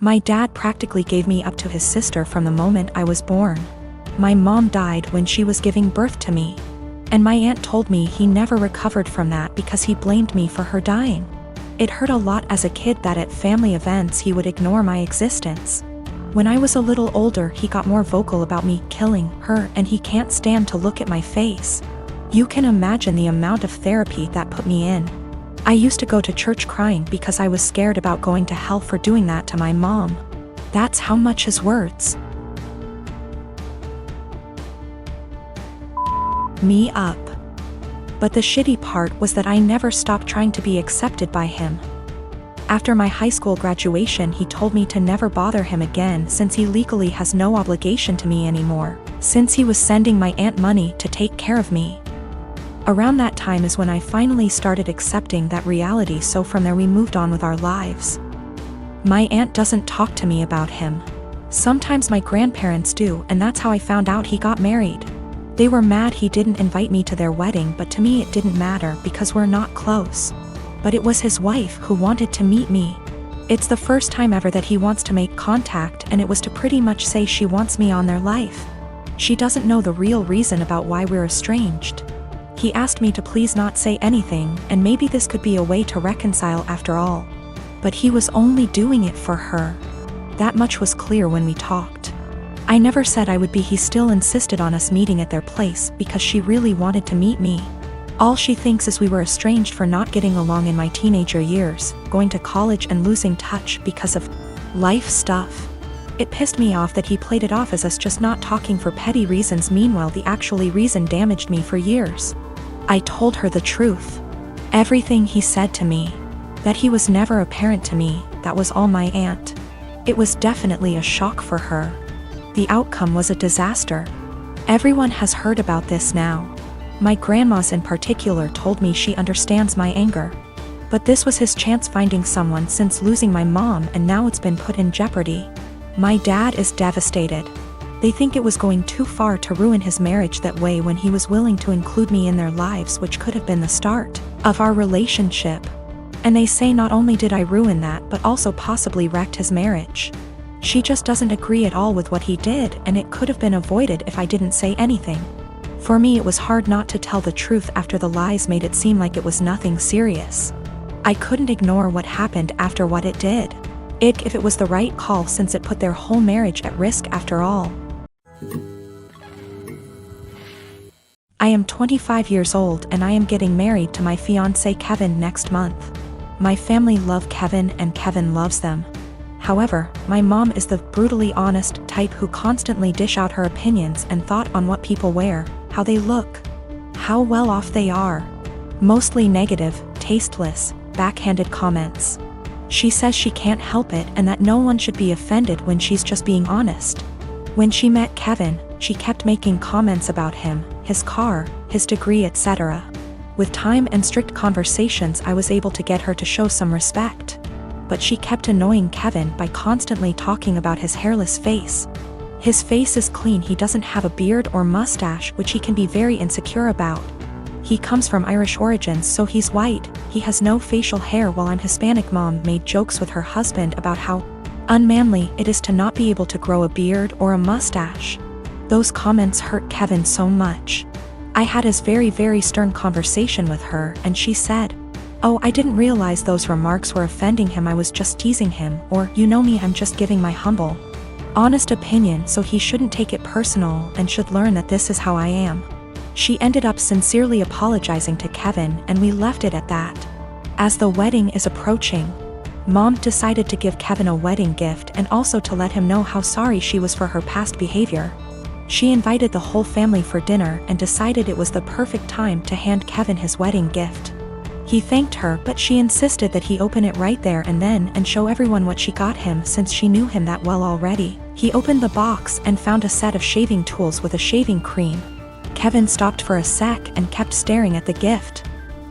My dad practically gave me up to his sister from the moment I was born. My mom died when she was giving birth to me. And my aunt told me he never recovered from that because he blamed me for her dying. It hurt a lot as a kid that at family events he would ignore my existence. When I was a little older, he got more vocal about me killing her, and he can't stand to look at my face. You can imagine the amount of therapy that put me in. I used to go to church crying because I was scared about going to hell for doing that to my mom. That's how much his words me up. But the shitty part was that I never stopped trying to be accepted by him. After my high school graduation, he told me to never bother him again since he legally has no obligation to me anymore, since he was sending my aunt money to take care of me. Around that time is when I finally started accepting that reality, so from there we moved on with our lives. My aunt doesn't talk to me about him. Sometimes my grandparents do, and that's how I found out he got married. They were mad he didn't invite me to their wedding, but to me it didn't matter because we're not close. But it was his wife who wanted to meet me. It's the first time ever that he wants to make contact, and it was to pretty much say she wants me on their life. She doesn't know the real reason about why we're estranged. He asked me to please not say anything, and maybe this could be a way to reconcile after all. But he was only doing it for her. That much was clear when we talked. I never said I would be. He still insisted on us meeting at their place because she really wanted to meet me. All she thinks is we were estranged for not getting along in my teenager years, going to college and losing touch because of life stuff. It pissed me off that he played it off as us just not talking for petty reasons. Meanwhile, the actually reason damaged me for years. I told her the truth. Everything he said to me. That he was never a parent to me, that was all my aunt. It was definitely a shock for her. The outcome was a disaster. Everyone has heard about this now. My grandmas in particular told me she understands my anger. But this was his chance finding someone since losing my mom, and now it's been put in jeopardy. My dad is devastated. They think it was going too far to ruin his marriage that way when he was willing to include me in their lives, which could have been the start of our relationship. And they say not only did I ruin that, but also possibly wrecked his marriage. She just doesn't agree at all with what he did, and it could have been avoided if I didn't say anything. For me, it was hard not to tell the truth after the lies made it seem like it was nothing serious. I couldn't ignore what happened after what it did. If it was the right call, since it put their whole marriage at risk after all. I am 25 years old and I am getting married to my fiancé Kevin next month. My family love Kevin and Kevin loves them. However, my mom is the brutally honest type who constantly dish out her opinions and thought on what people wear, how they look, how well off they are. Mostly negative, tasteless, backhanded comments. She says she can't help it and that no one should be offended when she's just being honest. When she met Kevin, she kept making comments about him, his car, his degree, etc. With time and strict conversations, I was able to get her to show some respect. But she kept annoying Kevin by constantly talking about his hairless face. His face is clean, he doesn't have a beard or mustache, which he can be very insecure about. He comes from Irish origins, so he's white, he has no facial hair, while I'm Hispanic. Mom made jokes with her husband about how unmanly it is to not be able to grow a beard or a mustache. Those comments hurt Kevin so much. I had a very stern conversation with her, and she said, "Oh, I didn't realize those remarks were offending him, I was just teasing him," or, "You know me, I'm just giving my humble, honest opinion, so he shouldn't take it personal and should learn that this is how I am." She ended up sincerely apologizing to Kevin, and we left it at that. As the wedding is approaching, Mom decided to give Kevin a wedding gift and also to let him know how sorry she was for her past behavior. She invited the whole family for dinner and decided it was the perfect time to hand Kevin his wedding gift. He thanked her, but she insisted that he open it right there and then and show everyone what she got him since she knew him that well already. He opened the box and found a set of shaving tools with a shaving cream. Kevin stopped for a sec and kept staring at the gift.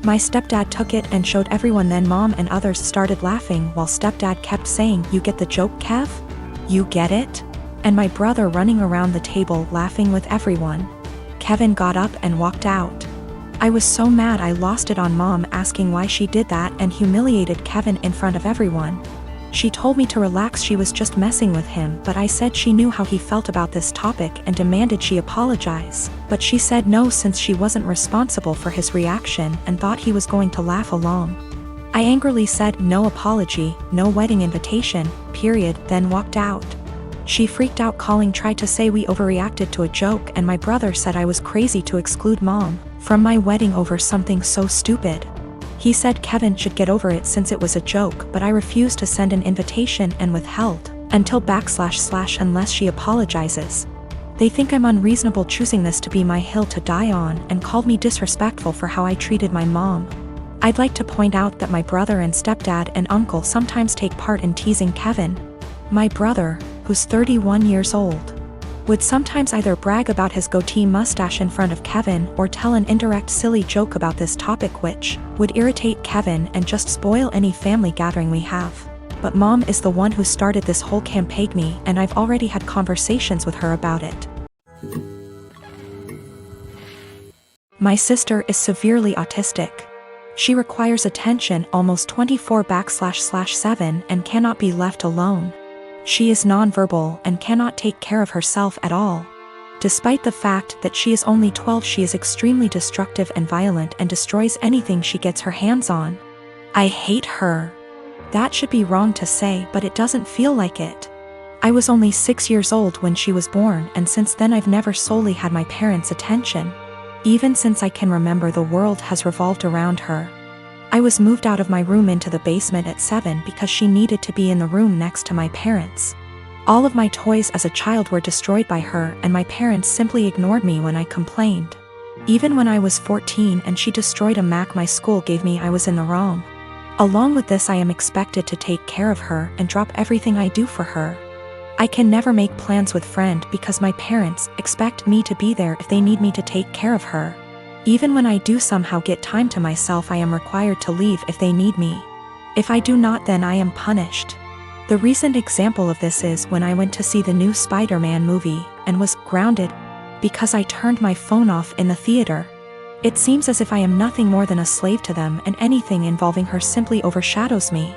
My stepdad took it and showed everyone, then Mom and others started laughing while stepdad kept saying, "You get the joke, Kev? You get it?" And my brother running around the table laughing with everyone. Kevin got up and walked out. I was so mad I lost it on Mom asking why she did that and humiliated Kevin in front of everyone. She told me to relax, she was just messing with him, but I said she knew how he felt about this topic and demanded she apologize, but she said no since she wasn't responsible for his reaction and thought he was going to laugh along. I angrily said no apology, no wedding invitation, period, then walked out. She freaked out, tried to say we overreacted to a joke, and my brother said I was crazy to exclude mom from my wedding over something so stupid. He said Kevin should get over it since it was a joke, but I refused to send an invitation and withheld until / unless she apologizes. They think I'm unreasonable choosing this to be my hill to die on and called me disrespectful for how I treated my mom. I'd like to point out that my brother and stepdad and uncle sometimes take part in teasing Kevin. My brother, who's 31 years old, would sometimes either brag about his goatee mustache in front of Kevin or tell an indirect silly joke about this topic, which would irritate Kevin and just spoil any family gathering we have. But mom is the one who started this whole campaign, and I've already had conversations with her about it. My sister is severely autistic. She requires attention almost 24/7 and cannot be left alone. She is nonverbal and cannot take care of herself at all. Despite the fact that she is only 12, she is extremely destructive and violent and destroys anything she gets her hands on. I hate her. That should be wrong to say, but it doesn't feel like it. I was only 6 years old when she was born, and since then I've never solely had my parents' attention. Even since I can remember, the world has revolved around her. I was moved out of my room into the basement at 7 because she needed to be in the room next to my parents. All of my toys as a child were destroyed by her, and my parents simply ignored me when I complained. Even when I was 14 and she destroyed a Mac my school gave me, I was in the wrong. Along with this, I am expected to take care of her and drop everything I do for her. I can never make plans with friend because my parents expect me to be there if they need me to take care of her. Even when I do somehow get time to myself, I am required to leave if they need me. If I do not, then I am punished. The recent example of this is when I went to see the new Spider-Man movie and was grounded because I turned my phone off in the theater. It seems as if I am nothing more than a slave to them, and anything involving her simply overshadows me.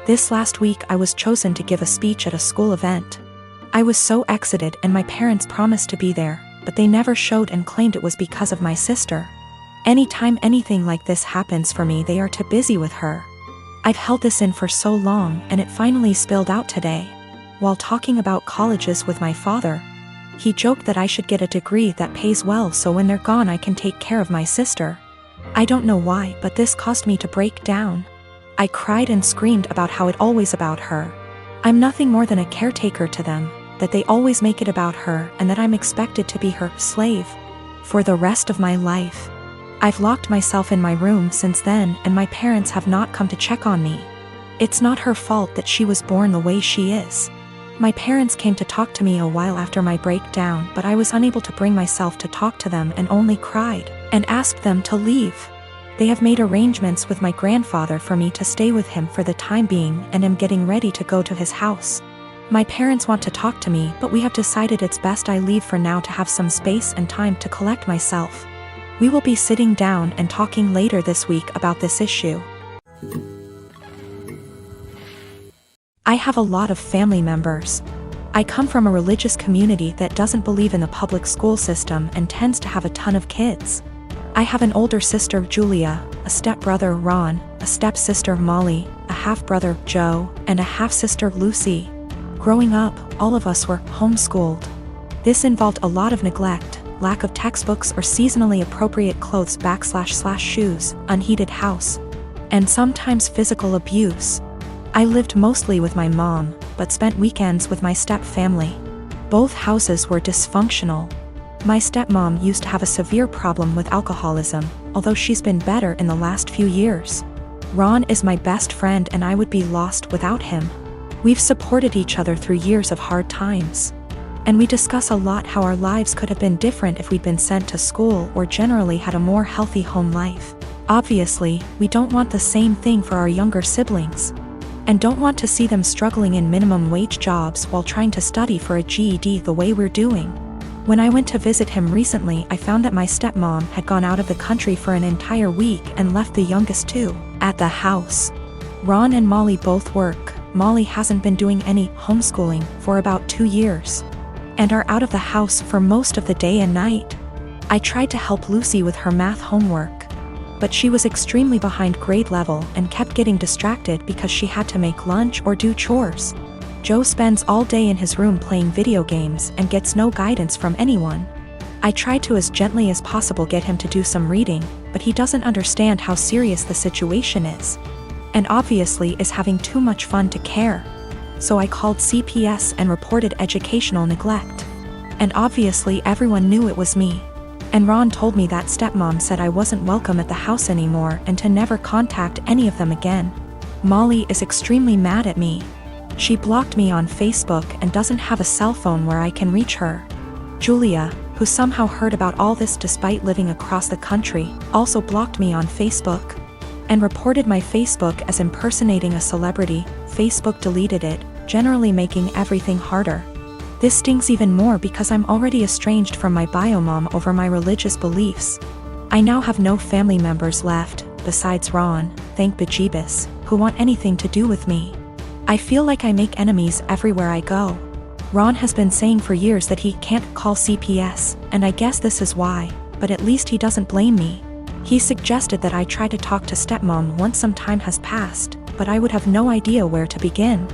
This last week I was chosen to give a speech at a school event. I was so excited, and my parents promised to be there, but they never showed and claimed it was because of my sister. Anytime anything like this happens for me, they are too busy with her. I've held this in for so long, and it finally spilled out today. While talking about colleges with my father, he joked that I should get a degree that pays well so when they're gone I can take care of my sister. I don't know why, but this caused me to break down. I cried and screamed about how it always about her. I'm nothing more than a caretaker to them, that they always make it about her, and that I'm expected to be her slave for the rest of my life. I've locked myself in my room since then, and my parents have not come to check on me. It's not her fault that she was born the way she is. My parents came to talk to me a while after my breakdown, but I was unable to bring myself to talk to them and only cried and asked them to leave. They have made arrangements with my grandfather for me to stay with him for the time being, and am getting ready to go to his house. My parents want to talk to me, but we have decided it's best I leave for now to have some space and time to collect myself. We will be sitting down and talking later this week about this issue. I have a lot of family members. I come from a religious community that doesn't believe in the public school system and tends to have a ton of kids. I have an older sister, Julia, a stepbrother, Ron, a stepsister, Molly, a half-brother, Joe, and a half-sister, Lucy. Growing up, all of us were homeschooled. This involved a lot of neglect, lack of textbooks or seasonally appropriate clothes / shoes, unheated house, and sometimes physical abuse. I lived mostly with my mom, but spent weekends with my step-family. Both houses were dysfunctional. My stepmom used to have a severe problem with alcoholism, although she's been better in the last few years. Ron is my best friend, and I would be lost without him. We've supported each other through years of hard times. And we discuss a lot how our lives could have been different if we'd been sent to school or generally had a more healthy home life. Obviously, we don't want the same thing for our younger siblings, and don't want to see them struggling in minimum wage jobs while trying to study for a GED the way we're doing. When I went to visit him recently, I found that my stepmom had gone out of the country for an entire week and left the youngest two at the house. Ron and Molly both work, Molly hasn't been doing any homeschooling for about 2 years, and are out of the house for most of the day and night. I tried to help Lucy with her math homework, but she was extremely behind grade level and kept getting distracted because she had to make lunch or do chores. Joe spends all day in his room playing video games and gets no guidance from anyone. I tried to as gently as possible get him to do some reading, but he doesn't understand how serious the situation is, and obviously is having too much fun to care. So I called CPS and reported educational neglect. And obviously everyone knew it was me. And Ron told me that stepmom said I wasn't welcome at the house anymore and to never contact any of them again. Molly is extremely mad at me. She blocked me on Facebook and doesn't have a cell phone where I can reach her. Julia, who somehow heard about all this despite living across the country, also blocked me on Facebook and reported my Facebook as impersonating a celebrity. Facebook deleted it, generally making everything harder. This stings even more because I'm already estranged from my bio mom over my religious beliefs. I now have no family members left, besides Ron, thank bejeebus, who want anything to do with me. I feel like I make enemies everywhere I go. Ron has been saying for years that he can't call CPS, and I guess this is why, but at least he doesn't blame me. He suggested that I try to talk to stepmom once some time has passed, but I would have no idea where to begin.